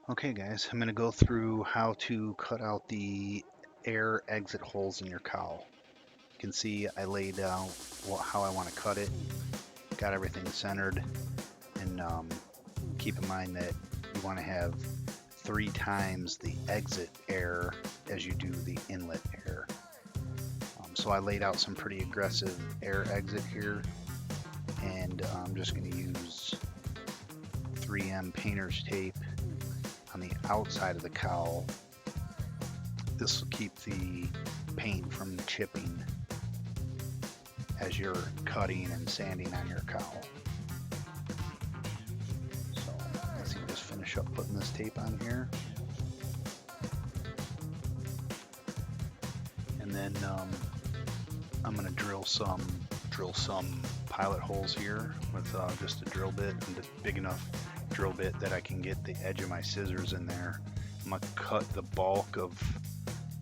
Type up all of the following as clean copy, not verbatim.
Okay guys, I'm going to go through how to cut out the air exit holes in your cowl. You can see I laid out how I want to cut it, got everything centered, and keep in mind that you want to have 3 times the exit air as you do the inlet air. So I laid out some pretty aggressive air exit here, and I'm just going to use 3M painter's tape on the outside of the cowl. This will keep the paint from chipping as you're cutting and sanding on your cowl. So let's just finish up putting this tape on here. And then I'm going to drill some pilot holes here with just a drill bit, and a big enough drill bit that I can get the edge of my scissors in there. I'm going to cut the bulk of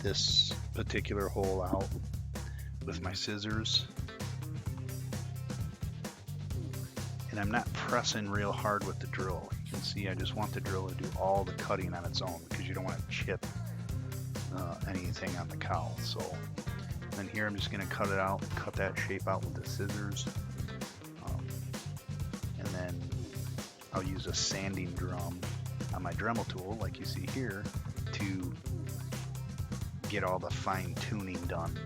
this particular hole out with my scissors. And I'm not pressing real hard with the drill. You can see I just want the drill to do all the cutting on its own because you don't want to chip anything on the cowl. So then here I'm just going to cut it out, cut that shape out with the scissors. And then I'll use a sanding drum on my Dremel tool, like you see here, to get all the fine tuning done.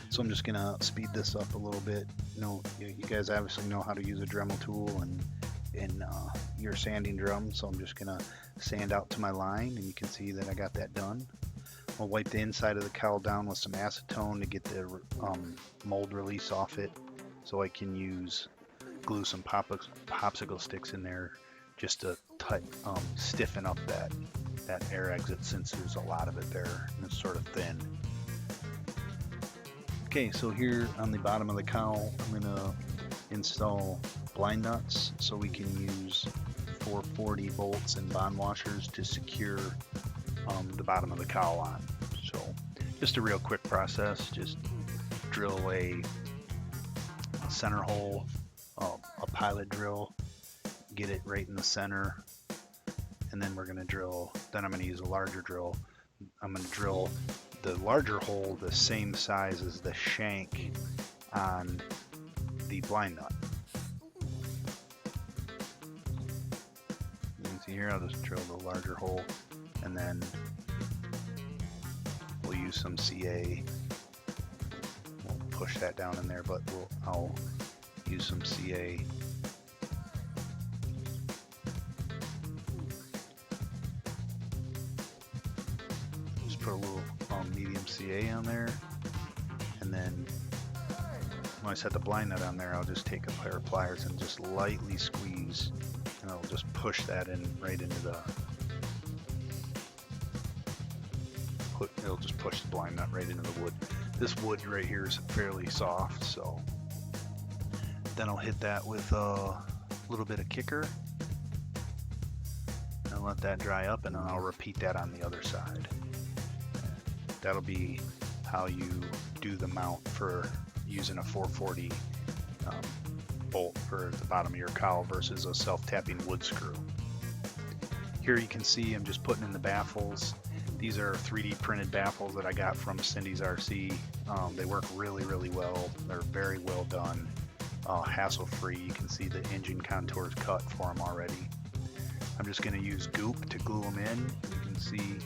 So I'm just gonna speed this up a little bit. You guys obviously know how to use a Dremel tool and your sanding drum, so I'm just gonna sand out to my line, and you can see that I got that done. I'll wipe the inside of the cowl down with some acetone to get the mold release off it, so I can glue some popsicle sticks in there just to stiffen up that air exit, since there's a lot of it there and it's sort of thin. Okay, so here on the bottom of the cowl, I'm going to install blind nuts so we can use 440 bolts and bond washers to secure the bottom of the cowl on. So just a real quick process. Just drill a center hole, a pilot drill, get it right in the center, and then I'm going to use a larger drill. I'm going to drill the larger hole the same size as the shank on the blind nut. You can see here, I'll just drill the larger hole, and then we'll use some CA. We'll push that down in there, but I'll use some CA. Just put a little medium CA on there, and then when I set the blind nut on there, I'll just take a pair of pliers and just lightly squeeze, and I'll just push that in right into it'll just push the blind nut right into the wood. This wood right here is fairly soft, so then I'll hit that with a little bit of kicker and let that dry up, and then I'll repeat that on the other side. That'll be how you do the mount for using a 440 bolt for the bottom of your cowl versus a self-tapping wood screw. Here you can see I'm just putting in the baffles. These are 3D printed baffles that I got from Cindy's RC. They work really, really well. They're very well done, hassle-free. You can see the engine contours cut for them already. I'm just going to use goop to glue them in. You can see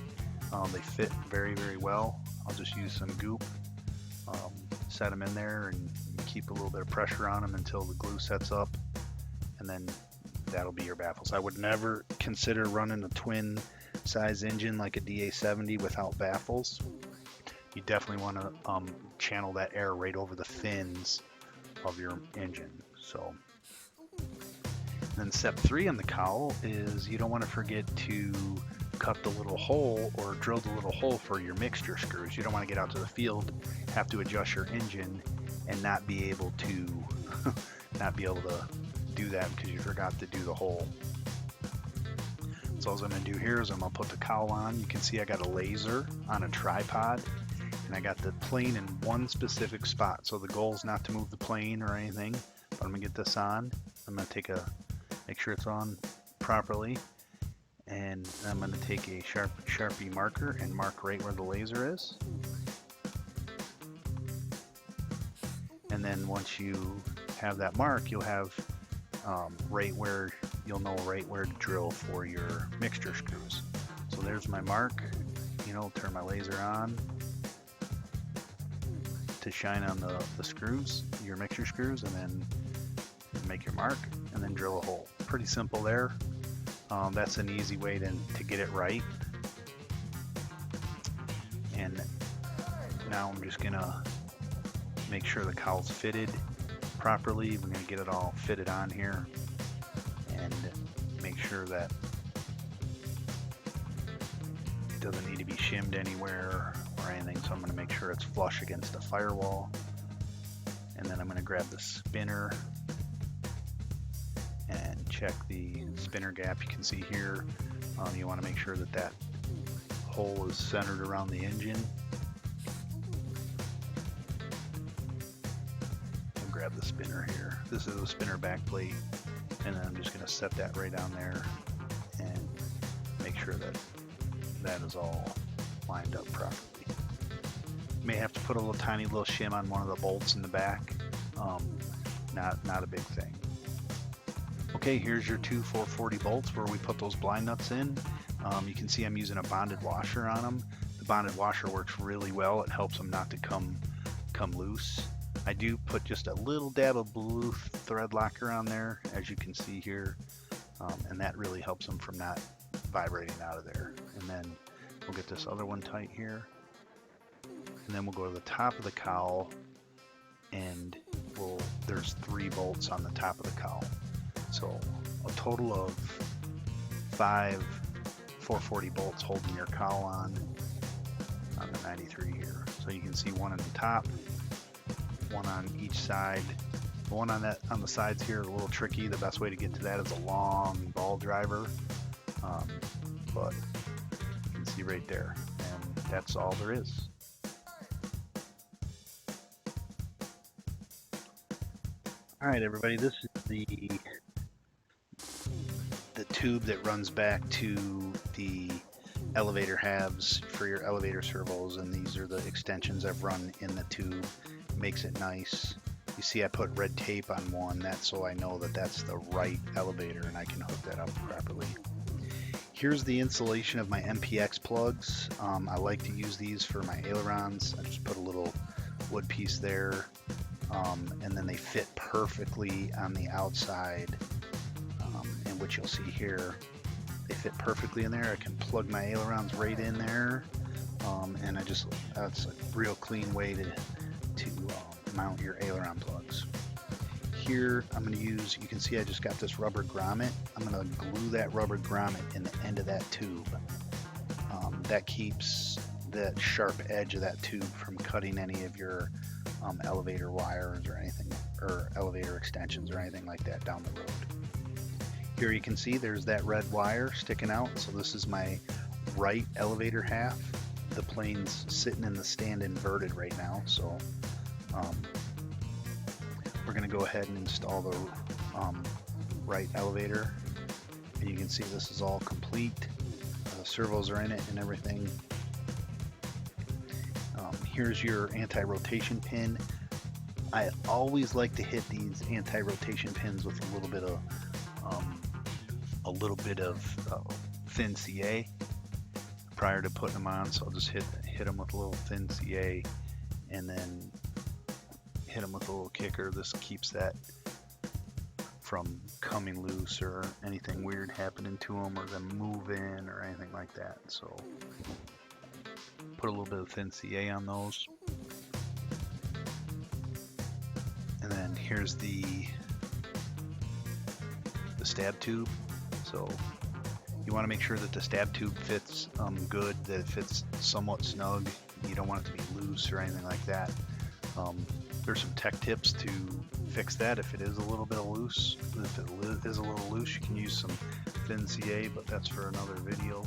they fit very, very well. I'll just use some goop, set them in there, and keep a little bit of pressure on them until the glue sets up, and then that'll be your baffles. I would never consider running a twin size engine like a DA70 without baffles. You definitely want to channel that air right over the fins of your engine. So then step 3 on the cowl is you don't want to forget to cut the little hole or drill the little hole for your mixture screws. You don't want to get out to the field, have to adjust your engine, and not be able to do that because you forgot to do the hole. So all I'm going to do here is I'm going to put the cowl on. You can see I got a laser on a tripod, and I got the plane in one specific spot. So the goal is not to move the plane or anything, but I'm going to get this on. I'm going to take a Make sure it's on properly. And I'm going to take a Sharpie marker and mark right where the laser is. And then once you have that mark, you'll have you'll know right where to drill for your mixture screws. So there's my mark. Turn my laser on to shine on the screws, your mixture screws, and then make your mark and then drill a hole. Pretty simple there. That's an easy way to get it right. And now I'm just gonna make sure the cowl's fitted properly. We're gonna get it all fitted on here and make sure that it doesn't need to be shimmed anywhere or anything. So I'm gonna make sure it's flush against the firewall. And then I'm gonna grab the spinner and check the spinner gap. You can see here, you want to make sure that hole is centered around the engine. And grab the spinner here. This is the spinner back plate, and then I'm just going to set that right down there and make sure that that is all lined up properly. You may have to put a tiny little shim on one of the bolts in the back. Not a big thing. Okay, here's your two 440 bolts where we put those blind nuts in. You can see I'm using a bonded washer on them. The bonded washer works really well. It helps them not to come loose. I do put just a little dab of blue thread locker on there, as you can see here, and that really helps them from not vibrating out of there. And then we'll get this other one tight here, and then we'll go to the top of the cowl, and there's 3 bolts on the top of the cowl. So a total of 5 440 bolts holding your cowl on the 93 here. So you can see one on the top, one on each side. The one on the sides here is a little tricky. The best way to get to that is a long ball driver, but you can see right there, and that's all there is. All right, everybody, this is the tube that runs back to the elevator halves for your elevator servos, and these are the extensions I've run in the tube. Makes it nice. You see I put red tape on one, that's so I know that that's the right elevator and I can hook that up properly. Here's the installation of my MPX plugs. I like to use these for my ailerons. I just put a little wood piece there, and then they fit perfectly on the outside. And what you'll see here, they fit perfectly in there. I can plug my ailerons right in there, and that's a real clean way to mount your aileron plugs. Here I'm going to use, you can see I just got this rubber grommet. I'm going to glue that rubber grommet in the end of that tube. That keeps that sharp edge of that tube from cutting any of your elevator wires or anything, or elevator extensions or anything like that down the road. Here you can see there's that red wire sticking out. So this is my right elevator half. The plane's sitting in the stand inverted right now. So we're going to go ahead and install the right elevator. And you can see this is all complete. The servos are in it and everything. Here's your anti-rotation pin. I always like to hit these anti-rotation pins with a little bit of thin CA prior to putting them on. So I'll just hit them with a little thin CA and then hit them with a little kicker. This keeps that from coming loose or anything weird happening to them or them moving or anything like that. So put a little bit of thin CA on those. And then here's the stab tube. So you want to make sure that the stab tube fits good, that it fits somewhat snug. You don't want it to be loose or anything like that. There's some tech tips to fix that if it is a little bit loose. If it is a little loose, you can use some thin CA, but that's for another video.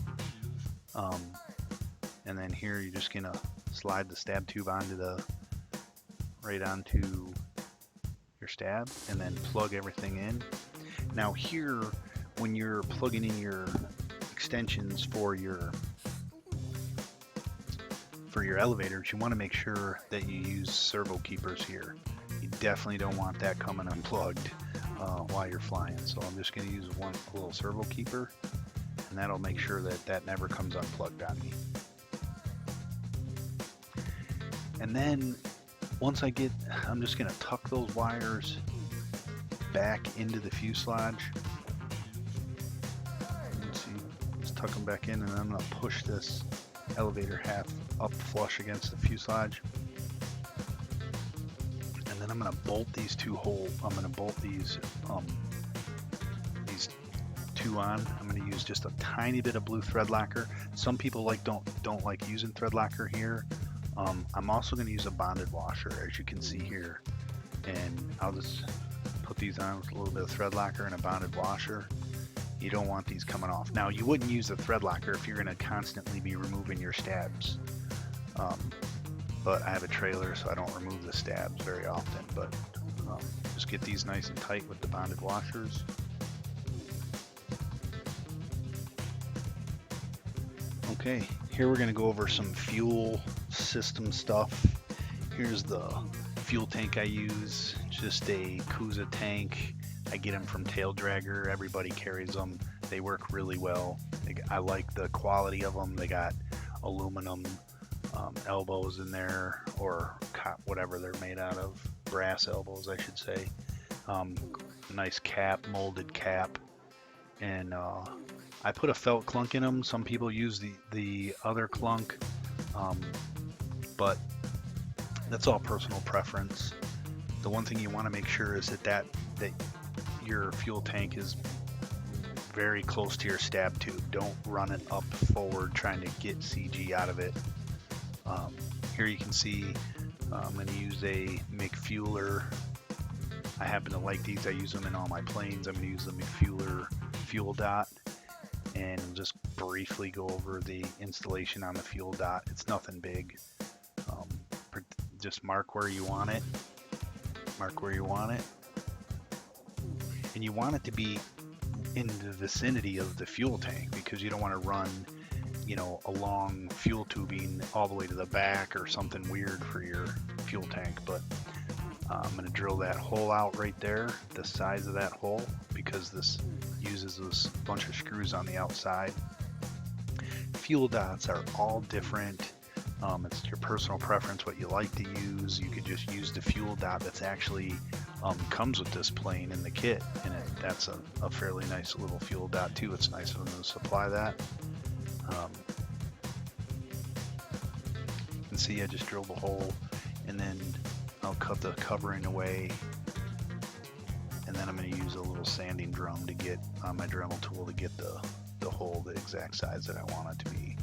And then here you're just gonna slide the stab tube right onto your stab and then plug everything in. Now here, when you're plugging in your extensions for your elevators, you want to make sure that you use servo keepers here. You definitely don't want that coming unplugged while you're flying. So I'm just going to use a little servo keeper, and that'll make sure that that never comes unplugged on me. And then once I'm just going to tuck those wires back into the fuselage. Let's see, just tuck them back in, and I'm going to push this elevator half up flush against the fuselage. And then I'm going to bolt these two holes. I'm going to bolt these two on. I'm going to use just a tiny bit of blue thread locker. Some people don't like using thread locker here. I'm also going to use a bonded washer, as you can see here, and I'll just put these on with a little bit of thread locker and a bonded washer. You don't want these coming off. Now, you wouldn't use the thread locker if you're going to constantly be removing your stabs, but I have a trailer, so I don't remove the stabs very often. But just get these nice and tight with the bonded washers. Okay, here we're going to go over some fuel system stuff. Here's the fuel tank I use, just a Kuza tank. I get them from Tail Dragger. Everybody carries them. They work really well. I like the quality of them. They got aluminum elbows in there, or whatever they're made out of. Brass elbows, I should say. Nice cap, molded cap. And I put a felt clunk in them. Some people use the other clunk, but that's all personal preference. The one thing you want to make sure is that your fuel tank is very close to your stab tube. Don't run it up forward trying to get CG out of it. Here you can see I'm going to use a McFueler. I happen to like these. I use them in all my planes. I'm going to use the McFueler fuel dot and just briefly go over the installation on the fuel dot. It's nothing big. Just mark where you want it. Mark where you want it. And you want it to be in the vicinity of the fuel tank, because you don't want to run, a long fuel tubing all the way to the back or something weird for your fuel tank. But I'm going to drill that hole out right there, the size of that hole, because this uses this bunch of screws on the outside. Fuel dots are all different. It's your personal preference what you like to use. You could just use the fuel dot that's actually comes with this plane in the kit, and that's a fairly nice little fuel dot too. It's nice of them to supply that. You can see I just drilled the hole, and then I'll cut the covering away, and then I'm going to use a little sanding drum to get on my Dremel tool to get the hole the exact size that I want it to be.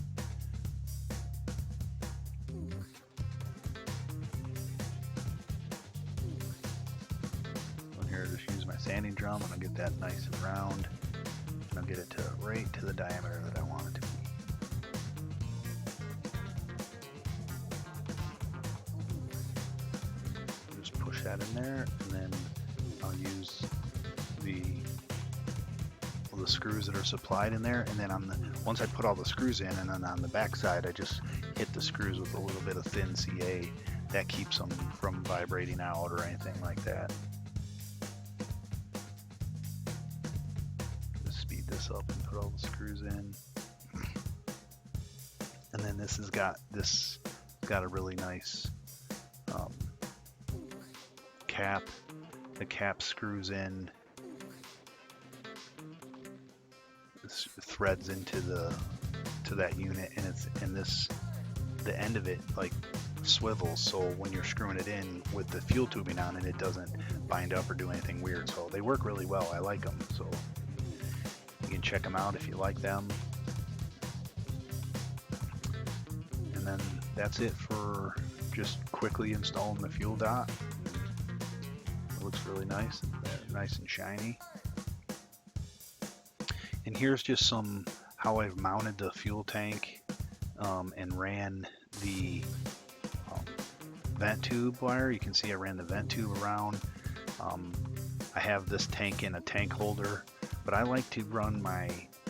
Just use my sanding drum, and I'll get that nice and round, and I'll get it right to the diameter that I want it to be. Just push that in there, and then I'll use the screws that are supplied in there, and then once I put all the screws in, and then on the back side I just hit the screws with a little bit of thin CA. That keeps them from vibrating out or anything like that. Up and put all the screws in, and then this has got a really nice cap. The cap screws in, this threads into that unit, and the end of it like swivels, so when you're screwing it in with the fuel tubing on it doesn't bind up or do anything weird. So they work really well. I like them. So you can check them out if you like them. And then that's it for just quickly installing the fuel dot. It looks really nice and shiny. And here's just how I've mounted the fuel tank and ran the vent tube wire. You can see I ran the vent tube around. I have this tank in a tank holder, but I like to run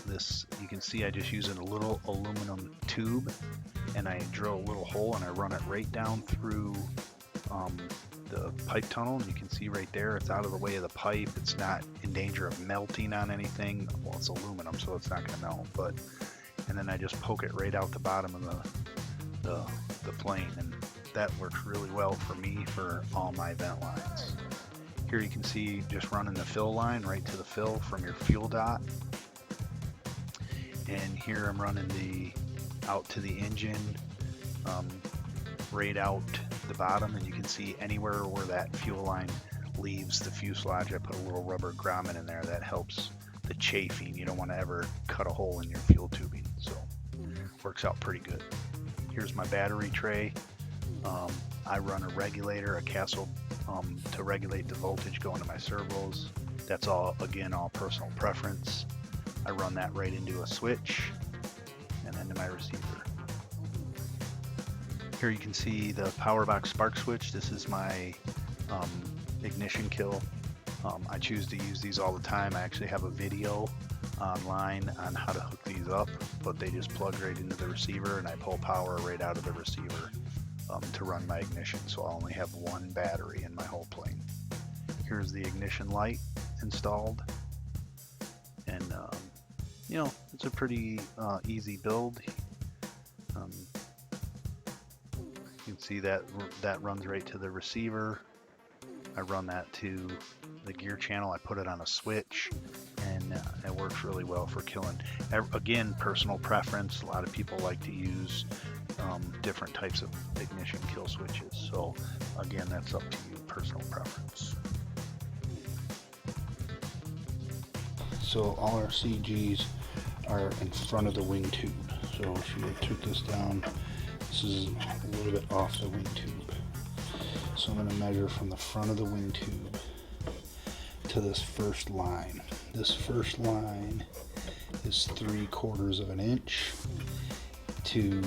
this, you can see I just use a little aluminum tube, and I drill a little hole and I run it right down through the pipe tunnel, and you can see right there it's out of the way of the pipe. It's not in danger of melting on anything. Well, it's aluminum, so it's not going to melt, but and then I just poke it right out the bottom of the plane, and that works really well for me for all my vent lines. Here you can see just running the fill line right to the fill from your fuel dot, and here I'm running the out to the engine, right out the bottom, and you can see anywhere where that fuel line leaves the fuselage, I put a little rubber grommet in there that helps the chafing. You don't want to ever cut a hole in your fuel tubing, so works out pretty good. Here's my battery tray. I run a regulator, a Castle, to regulate the voltage going to my servos. That's all, again, all personal preference. I run that right into a switch and then to my receiver. Here you can see the power box spark switch. This is my ignition kill. I choose to use these all the time. I actually have a video online on how to hook these up, but they just plug right into the receiver, and I pull power right out of the receiver to run my ignition, so I only have one battery in my whole plane. Here's the ignition light installed, and you know, it's a pretty easy build. You can see that runs right to the receiver. I run that to the gear channel. I put it on a switch, and it works really well for killing. Again, personal preference. A lot of people like to use different types of ignition kill switches. So again, that's up to you, personal preference. So all our CGs are in front of the wing tube. So if you took this down, this is a little bit off the wing tube. So I'm going to measure from the front of the wing tube to this first line. This first line is 3/4 of an inch to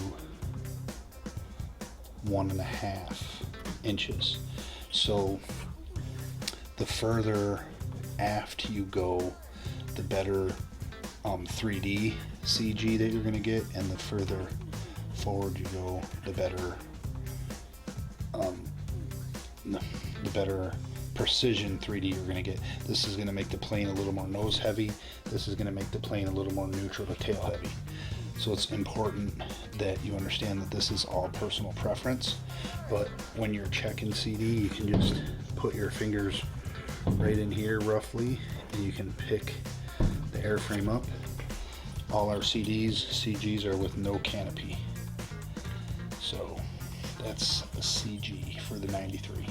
1.5 inches. So the further aft you go, the better 3D CG that you're going to get, and the further forward you go, the better precision 3D you're going to get. This is going to make the plane a little more nose heavy. This is going to make the plane a little more neutral to tail heavy. So it's important that you understand that this is all personal preference, but when you're checking CD, you can just put your fingers right in here roughly, and you can pick the airframe up. All our CGs are with no canopy. So that's a CG for the 93.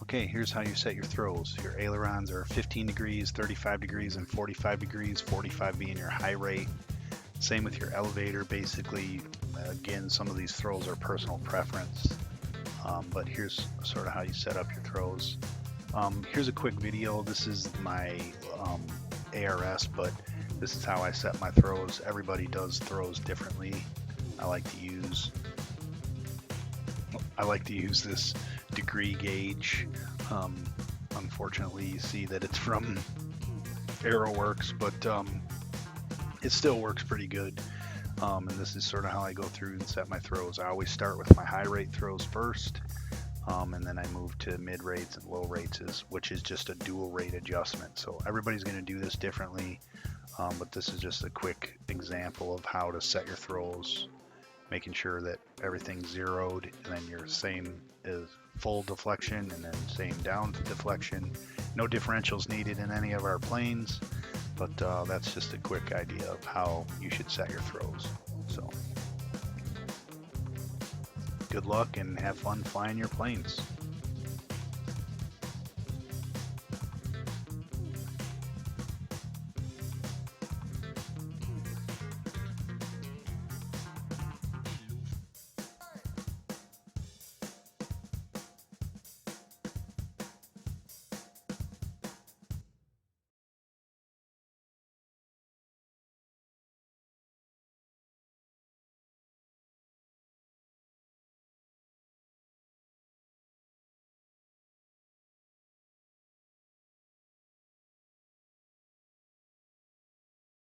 Okay, here's how you set your throws. Your ailerons are 15 degrees, 35 degrees, and 45 degrees, 45 being your high rate. Same with your elevator. Basically, again, some of these throws are personal preference, but here's sort of how you set up your throws. Here's a quick video. This is my ARS, but this is how I set my throws. Everybody does throws differently. I like to use this degree gauge. Unfortunately, you see that it's from AeroWorks, but it still works pretty good. And this is sort of how I go through and set my throws. I always start with my high rate throws first, and then I move to mid rates and low rates, which is just a dual rate adjustment. So everybody's going to do this differently, but this is just a quick example of how to set your throws, making sure that everything's zeroed, and then your same is full deflection and then same down deflection. No differentials needed in any of our planes, but that's just a quick idea of how you should set your throws. So good luck and have fun flying your planes.